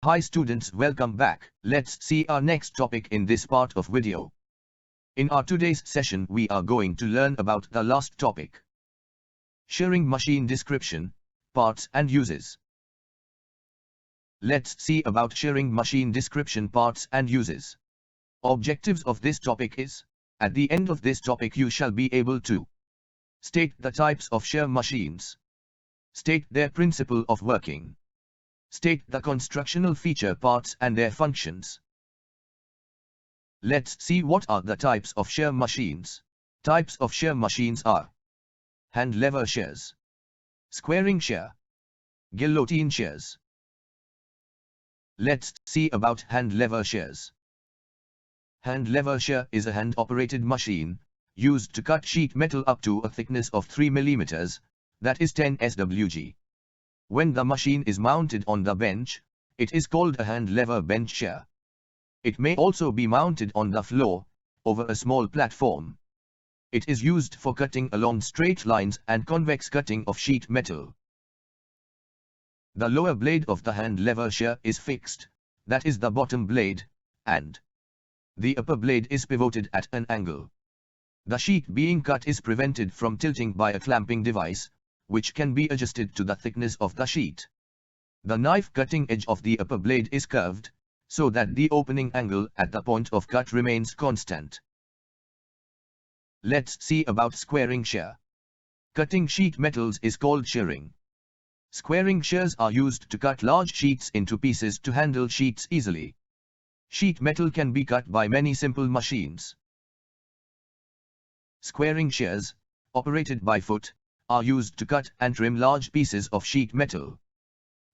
Hi students, welcome back. Let's see our next topic in this part of video. In our today's session we are going to learn about the last topic. Shearing machine description, parts and uses. Let's see about shearing machine description, parts and uses. Objectives of this topic is, at the end of this topic you shall be able to state the types of shear machines, state their principle of working, state the constructional feature parts and their functions. Let's see what are the types of shear machines. Types of shear machines are hand lever shears, squaring shear, guillotine shears. Let's see about hand lever shears. Hand lever shear is a hand-operated machine used to cut sheet metal up to a thickness of 3 mm, that is 10 swg. When the machine is mounted on the bench, it is called a hand lever bench shear. It may also be mounted on the floor, over a small platform. It is used for cutting along straight lines and convex cutting of sheet metal. The lower blade of the hand lever shear is fixed, that is the bottom blade, and the upper blade is pivoted at an angle. The sheet being cut is prevented from tilting by a clamping device, which can be adjusted to the thickness of the sheet. The knife cutting edge of the upper blade is curved, so that the opening angle at the point of cut remains constant. Let's see about squaring shear. Cutting sheet metals is called shearing. Squaring shears are used to cut large sheets into pieces to handle sheets easily. Sheet metal can be cut by many simple machines. Squaring shears, operated by foot, are used to cut and trim large pieces of sheet metal.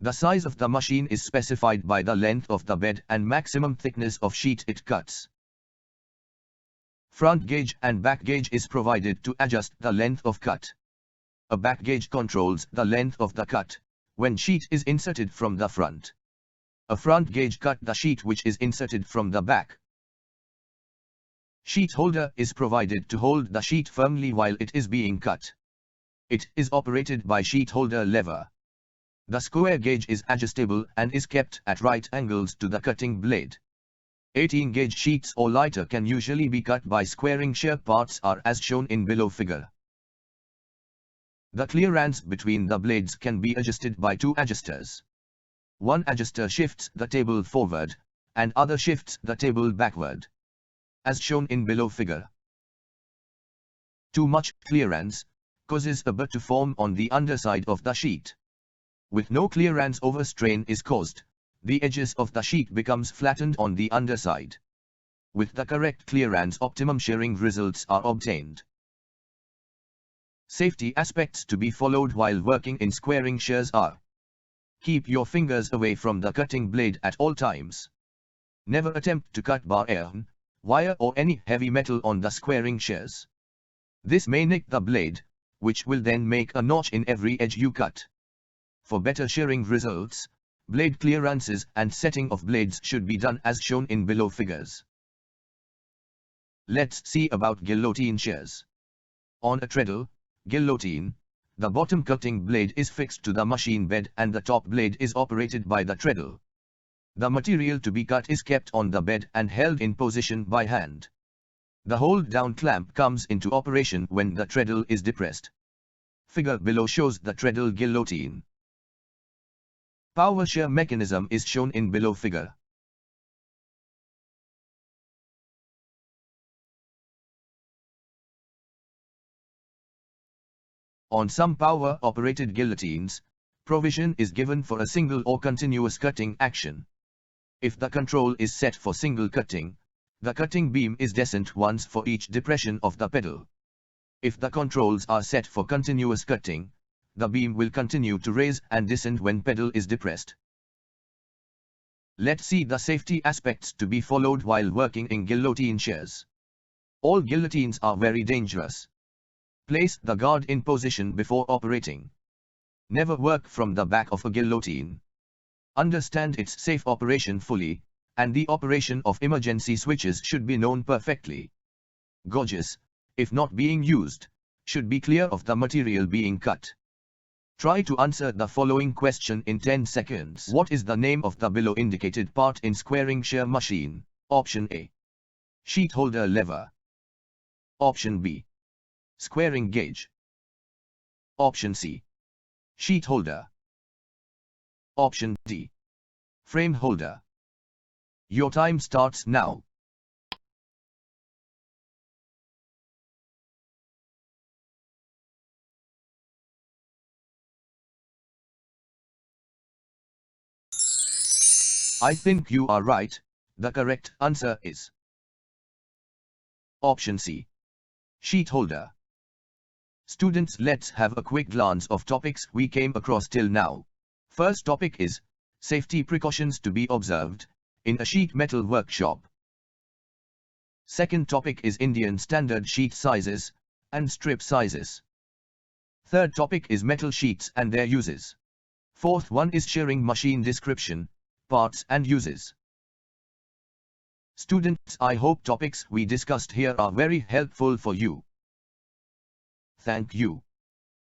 The size of the machine is specified by the length of the bed and maximum thickness of sheet it cuts. Front gauge and back gauge is provided to adjust the length of cut. A back gauge controls the length of the cut when sheet is inserted from the front. A front gauge cut the sheet which is inserted from the back. Sheet holder is provided to hold the sheet firmly while it is being cut. It is operated by sheet holder lever. The square gauge is adjustable and is kept at right angles to the cutting blade. 18 gauge sheets or lighter can usually be cut by squaring shear. Parts are as shown in below figure. The clearance between the blades can be adjusted by two adjusters. One adjuster shifts the table forward, and other shifts the table backward, as shown in below figure. Too much clearance causes a butt to form on the underside of the sheet. With no clearance, overstrain is caused. The edges of the sheet becomes flattened on the underside. With the correct clearance, optimum shearing results are obtained. Safety aspects to be followed while working in squaring shears are: keep your fingers away from the cutting blade at all times. Never attempt to cut bar iron, wire or any heavy metal on the squaring shears. This may nick the blade, which will then make a notch in every edge you cut. For better shearing results, blade clearances and setting of blades should be done as shown in below figures. Let's see about guillotine shears. On a treadle, guillotine, the bottom cutting blade is fixed to the machine bed and the top blade is operated by the treadle. The material to be cut is kept on the bed and held in position by hand. The hold-down clamp comes into operation when the treadle is depressed. Figure below shows the treadle guillotine. Power shear mechanism is shown in below figure. On some power-operated guillotines, provision is given for a single or continuous cutting action. If the control is set for single cutting, the cutting beam is descent once for each depression of the pedal. If the controls are set for continuous cutting, the beam will continue to raise and descend when pedal is depressed. Let's see the safety aspects to be followed while working in guillotine shears. All guillotines are very dangerous. Place the guard in position before operating. Never work from the back of a guillotine. Understand its safe operation fully, and the operation of emergency switches should be known perfectly. Gauges, if not being used, should be clear of the material being cut. Try to answer the following question in 10 seconds. What is the name of the below indicated part in squaring shear machine? Option A. Sheet holder lever. Option B. Squaring gauge. Option C. Sheet holder. Option D. Frame holder. Your time starts now. I think you are right. The correct answer is Option C. Sheet holder. Students, let's have a quick glance of topics we came across till now. First topic is safety precautions to be observed in a sheet metal workshop. Second topic is Indian standard sheet sizes and strip sizes. Third topic is metal sheets and their uses. Fourth one is shearing machine description, parts and uses. Students, I hope topics we discussed here are very helpful for you. Thank you.